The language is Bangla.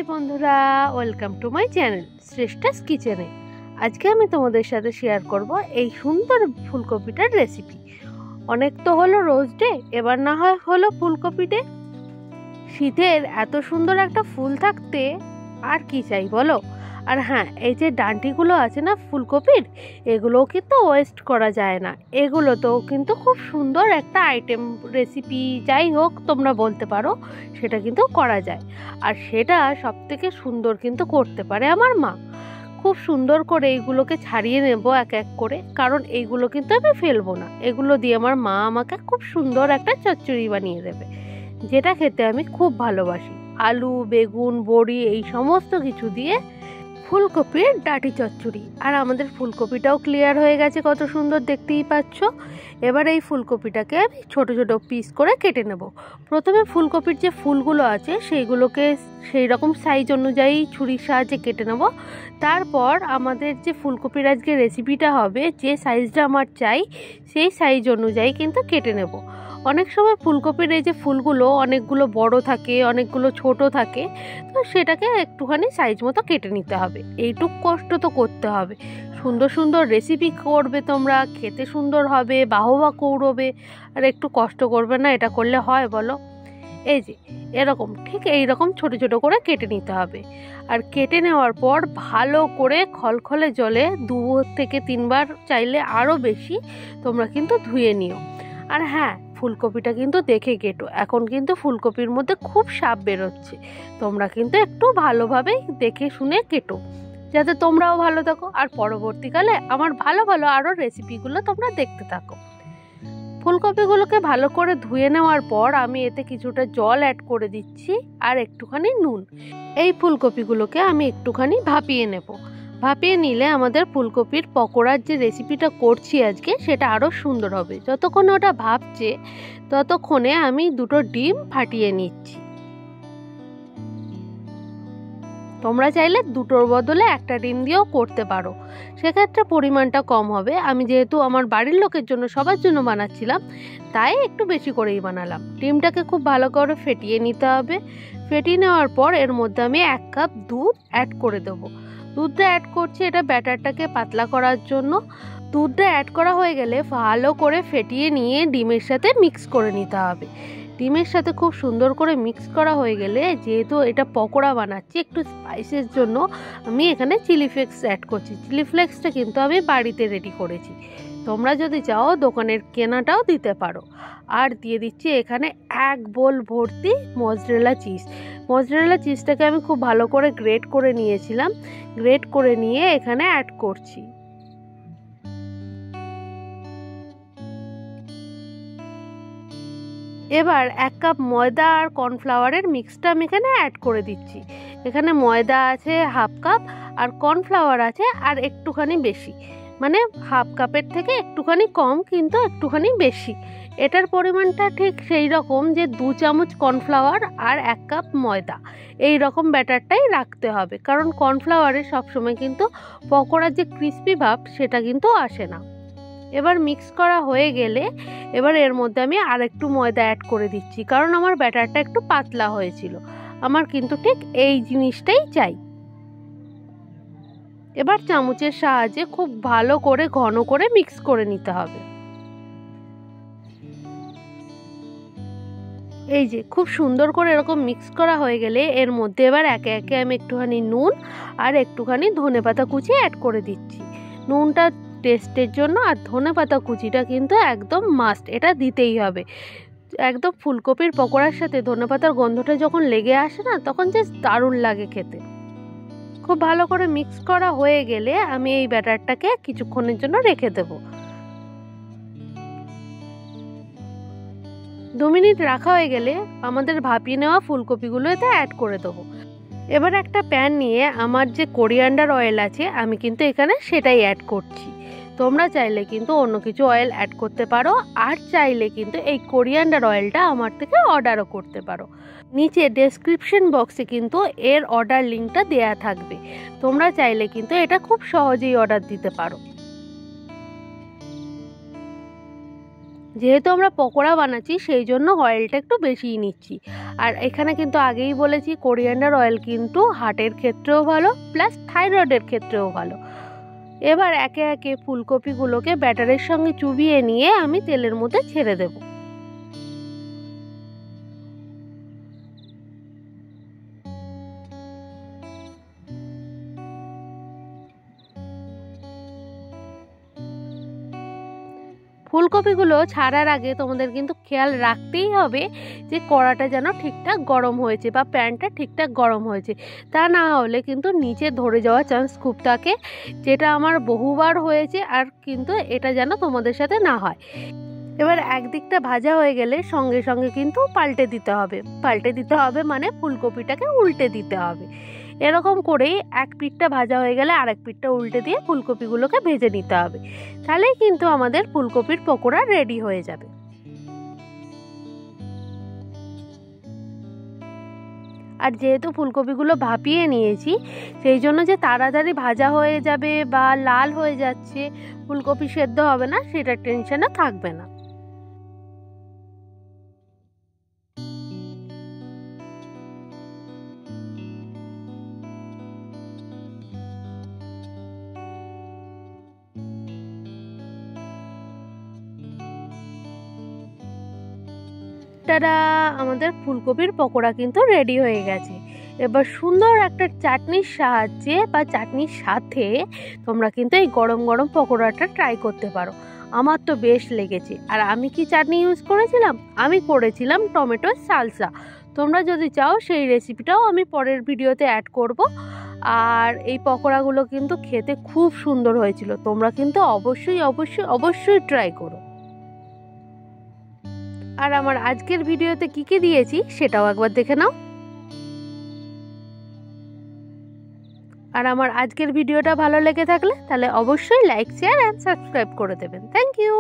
হাই বন্ধুরা, ওয়েলকাম টু মাই চ্যানেল শ্রেষ্ঠাস কিচেনে। আজকে আমি তোমাদের সাথে শেয়ার করব এই সুন্দর ফুলকপিটার রেসিপি। অনেক তো হলো রোজ ডে, এবার না হয় হলো ফুলকপি ডে। শীতের এত সুন্দর একটা ফুল থাকতে আর কি চাই বলো। আর হ্যাঁ, এই যে ডাঁটিগুলো আছে না ফুলকপির, এগুলোও কিন্তু ওয়েস্ট করা যায় না। এগুলো তো কিন্তু খুব সুন্দর একটা আইটেম, রেসিপি যাই হোক তোমরা বলতে পারো, সেটা কিন্তু করা যায়। আর সেটা সব থেকে সুন্দর কিন্তু করতে পারে আমার মা। খুব সুন্দর করে এইগুলোকে ছাড়িয়ে নেব এক এক করে, কারণ এইগুলো কিন্তু আমি ফেলবো না। এগুলো দিয়ে আমার মা আমাকে খুব সুন্দর একটা চচ্চড়ি বানিয়ে দেবে, যেটা খেতে আমি খুব ভালোবাসি। আলু, বেগুন, বড়ি এই সমস্ত কিছু দিয়ে ফুলকপির ডাঁটি চচ্চড়ি। আর আমাদের ফুলকপিটাও ক্লিয়ার হয়ে গেছে, কত সুন্দর দেখতেই পাচ্ছ। এবার এই ফুলকপিটাকে আমি ছোট ছোট পিস করে কেটে নেব। প্রথমে ফুলকপির যে ফুলগুলো আছে সেইগুলোকে সেই রকম সাইজ অনুযায়ী ছুরির সাহায্যে কেটে নেব। তারপর আমাদের যে ফুলকপির আজকে রেসিপিটা হবে, যে সাইজটা আমার চাই সেই সাইজ অনুযায়ী কিন্তু কেটে নেব। অনেক সময় ফুলকপির এই যে ফুলগুলো অনেকগুলো বড় থাকে, অনেকগুলো ছোট থাকে, তো সেটাকে একটুখানি সাইজ মতো কেটে নিতে হবে। এইটুক কষ্ট তো করতে হবে। সুন্দর সুন্দর রেসিপি করবে তোমরা, খেতে সুন্দর হবে, বাহবা কৌড়বে, আর একটু কষ্ট করবে না, এটা করলে হয় বলো? এই যে এরকম, ঠিক এইরকম ছোট ছোট করে কেটে নিতে হবে। আর কেটে নেওয়ার পর ভালো করে খলখলে জলে 2 থেকে 3 বার, চাইলে আরও বেশি তোমরা কিন্তু ধুয়ে নিও। আর হ্যাঁ, ফুলকপিটা কিন্তু দেখে কেটো। এখন কিন্তু ফুলকপির মধ্যে খুব সাপ বেরোচ্ছে, তোমরা কিন্তু একটু ভালোভাবেই দেখে শুনে কেটো, যাতে তোমরাও ভালো থাকো আর পরবর্তীকালে আমার ভালো ভালো আরও রেসিপিগুলো তোমরা দেখতে থাকো। ফুলকপিগুলোকে ভালো করে ধুয়ে নেওয়ার পর আমি এতে কিছুটা জল অ্যাড করে দিচ্ছি আর একটুখানি নুন। এই ফুলকপিগুলোকে আমি একটুখানি ভাপিয়ে নেব। ভাপিয়ে নিলে আমাদের ফুলকপির পকোড়ার যে রেসিপিটা করছি আজকে, সেটা আরও সুন্দর হবে। যতক্ষণ ওটা ভাপছে ততক্ষণে আমি 2টো ডিম ফাটিয়ে নিচ্ছি। তোমরা চাইলে 2টোর বদলে 1টা ডিম দিয়েও করতে পারো, সেক্ষেত্রে পরিমাণটা কম হবে। আমি যেহেতু আমার বাড়ির লোকের জন্য, সবার জন্য বানাচ্ছিলাম, তাই একটু বেশি করেই বানালাম। ডিমটাকে খুব ভালো করে ফেটিয়ে নিতে হবে। ফেটিয়ে নেওয়ার পর এর মধ্যে আমি 1 কাপ দুধ অ্যাড করে দেবো। দুধটা অ্যাড করছি এটা ব্যাটারটাকে পাতলা করার জন্য। দুধটা অ্যাড করা হয়ে গেলে ভালো করে ফেটিয়ে নিয়ে ডিমের সাথে মিক্স করে নিতে হবে। ডিমের সাথে খুব সুন্দর করে মিক্স করা হয়ে গেলে, যেহেতু এটা পকোড়া বানাচ্ছি, একটু স্পাইসের জন্য আমি এখানে চিলি ফ্লেক্স অ্যাড করছি। চিলি ফ্লেক্সটা কিন্তু আমি বাড়িতে রেডি করেছি, তোমরা যদি চাও দোকানের কেনাটাও দিতে পারো। আর দিয়ে দিচ্ছি এখানে 1 বোল ভর্তি মজরেলা চিজ। মজরেলা চিজটাকে আমি খুব ভালো করে গ্রেট করে নিয়েছিলাম। গ্রেট করে নিয়ে এখানে অ্যাড করছি। এবার 1 কাপ ময়দা আর কর্নফ্লাওয়ারের মিক্সটা আমি এখানে অ্যাড করে দিচ্ছি। এখানে ময়দা আছে 1/2 কাপ আর কর্নফ্লাওয়ার আছে আর একটুখানি বেশি, মানে 1/2 কাপের থেকে একটুখানি কম কিন্তু একটুখানি বেশি। এটার পরিমাণটা ঠিক সেই রকম যে 2 চামচ কর্নফ্লাওয়ার আর 1 কাপ ময়দা, এই রকম ব্যাটারটাই রাখতে হবে, কারণ কর্নফ্লাওয়ারে সবসময় কিন্তু পকোড়ার যে ক্রিস্পি ভাব সেটা কিন্তু আসে না। এবার মিক্স করা হয়ে গেলে এবার এর মধ্যে আমি আর একটু ময়দা অ্যাড করে দিচ্ছি, কারণ আমার ব্যাটারটা একটু পাতলা হয়েছিল। আমার কিন্তু ঠিক এই জিনিসটাই চাই। এবার চামচের সাহায্যে খুব ভালো করে ঘন করে মিক্স করে নিতে হবে। এই যে খুব সুন্দর করে এরকম মিক্স করা হয়ে গেলে এর মধ্যে এবার একে একে আমি একটুখানি নুন আর একটুখানি ধনেপাতা কুচি অ্যাড করে দিচ্ছি। নুনটা টেস্টের জন্য, আর ধনেপাতা কুচিটা কিন্তু একদম মাস্ট, এটা দিতেই হবে। একদম ফুলকপির পকোড়ার সাথে ধনেপাতার গন্ধটা যখন লেগে আসে না, তখন জাস্ট দারুণ লাগে খেতে। খুব ভালো করে মিক্স করা হয়ে গেলে আমি এই ব্যাটারটাকে কিছুক্ষণের জন্য রেখে দেব। 2 মিনিট রাখা হয়ে গেলে আমাদের ভাপিয়ে নেওয়া ফুলকপিগুলো এতে অ্যাড করে দেবো। এবার একটা প্যান নিয়ে আমার যে কোরিয়ান্ডার অয়েল আছে, আমি কিন্তু এখানে সেটাই অ্যাড করছি। তোমরা চাইলে কিন্তু অন্য কিছু অয়েল অ্যাড করতে পারো, আর চাইলে কিন্তু এই কোরিয়ান্ডার অয়েলটা আমার থেকে অর্ডারও করতে পারো। নিচে ডেসক্রিপশন বক্সে কিন্তু এর অর্ডার লিঙ্কটা দেয়া থাকবে, তোমরা চাইলে কিন্তু এটা খুব সহজেই অর্ডার দিতে পারো। যেহেতু আমরা পকোড়া বানাচ্ছি সেই জন্য অয়েলটা একটু বেশিই নিচ্ছি। আর এখানে কিন্তু আগেই বলেছি কোরিয়ান্ডার অয়েল কিন্তু হার্টের ক্ষেত্রেও ভালো, প্লাস থাইরয়েডের ক্ষেত্রেও ভালো। এবার একে একে ফুলকপিগুলোকে ব্যাটারের সঙ্গে চুবিয়ে নিয়ে আমি তেলের মধ্যে ছেড়ে দেব। ফুলকপিগুলো ছাড়ার আগে তোমাদের কিন্তু খেয়াল রাখতেই হবে যে কড়াটা যেন ঠিকঠাক গরম হয়েছে বা প্যানটা ঠিকঠাক গরম হয়েছে, তা না হলে কিন্তু নিচে ধরে যাওয়ার চান্স খুব থাকে, যেটা আমার বহুবার হয়েছে। আর কিন্তু এটা যেন তোমাদের সাথে না হয়। এবার একদিকটা ভাজা হয়ে গেলে সঙ্গে সঙ্গে কিন্তু পাল্টে দিতে হবে মানে ফুলকপিটাকে উল্টে দিতে হবে। এরকম করেই এক পিঠটা ভাজা হয়ে গেলে আরেক পিঠটা উল্টে দিয়ে ফুলকপিগুলোকে ভেজে নিতে হবে। তাহলেই কিন্তু আমাদের ফুলকপির পকোড়া রেডি হয়ে যাবে। আর যেহেতু ফুলকপিগুলো ভাপিয়ে নিয়েছি, সেই জন্য যে তাড়াতাড়ি ভাজা হয়ে যাবে বা লাল হয়ে যাচ্ছে, ফুলকপি সেদ্ধ হবে না, সেটার টেনশনও থাকবে না। টাটা, আমাদের ফুলকপির পকোড়া কিন্তু রেডি হয়ে গেছে। এবার সুন্দর একটা চাটনির সাহায্যে বা চাটনির সাথে তোমরা কিন্তু এই গরম গরম পকোড়াটা ট্রাই করতে পারো। আমার তো বেশ লেগেছে। আর আমি কি চাটনি ইউজ করেছিলাম? আমি করেছিলাম টমেটোর সালসা। তোমরা যদি চাও সেই রেসিপিটাও আমি পরের ভিডিওতে অ্যাড করব। আর এই পকোড়াগুলো কিন্তু খেতে খুব সুন্দর হয়েছিল। তোমরা কিন্তু অবশ্যই অবশ্যই অবশ্যই ট্রাই করো। আর আমার আজকের ভিডিওতে কি কি দিয়েছি সেটাও একবার দেখে নাও। আর আমার আজকের ভিডিওটা ভালো লেগে থাকলে তাহলে অবশ্যই লাইক, শেয়ার অ্যান্ড সাবস্ক্রাইব করে দেবেন। Thank you.